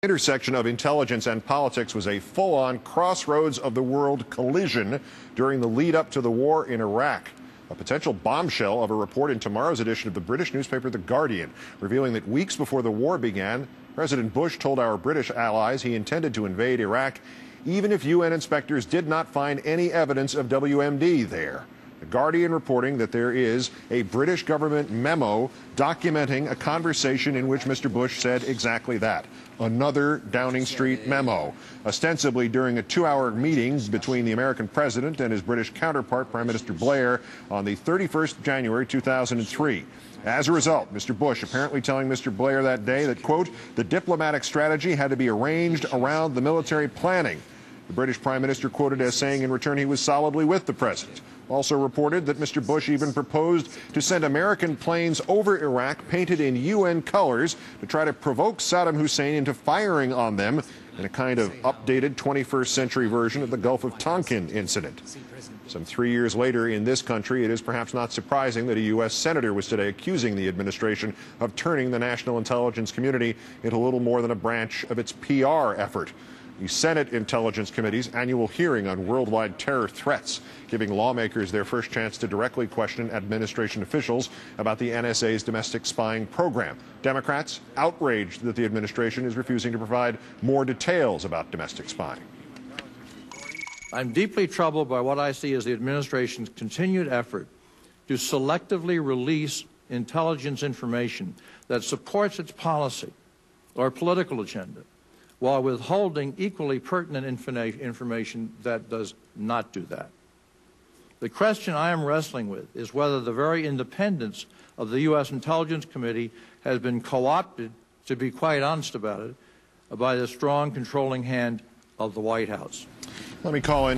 Intersection of intelligence and politics was a full-on crossroads of the world collision during the lead-up to the war in Iraq. A potential bombshell of a report in tomorrow's edition of the British newspaper The Guardian, revealing that weeks before the war began, President Bush told our British allies he intended to invade Iraq, even if UN inspectors did not find any evidence of WMD there. The Guardian reporting that there is a British government memo documenting a conversation in which Mr. Bush said exactly that. Another Downing Street Memo, ostensibly during a 2-hour meeting between the American president and his British counterpart, Prime Minister Blair, on the 31st of January 2003. As a result, Mr. Bush apparently telling Mr. Blair that day that, quote, the diplomatic strategy had to be arranged around the military planning. The British Prime Minister quoted as saying in return he was solidly with the president. Also reported that Mr. Bush even proposed to send American planes over Iraq painted in UN colors to try to provoke Saddam Hussein into firing on them in a kind of updated 21st century version of the Gulf of Tonkin incident. Some 3 years later in this country, it is perhaps not surprising that a U.S. senator was today accusing the administration of turning the national intelligence community into little more than a branch of its PR effort. The Senate Intelligence Committee's annual hearing on worldwide terror threats, giving lawmakers their first chance to directly question administration officials about the NSA's domestic spying program. Democrats outraged that the administration is refusing to provide more details about domestic spying. I'm deeply troubled by what I see as the administration's continued effort to selectively release intelligence information that supports its policy or political agenda, while withholding equally pertinent information that does not do that. The question I am wrestling with is whether the very independence of the U.S. Intelligence Committee has been co-opted, to be quite honest about it, by the strong controlling hand of the White House. Let me call in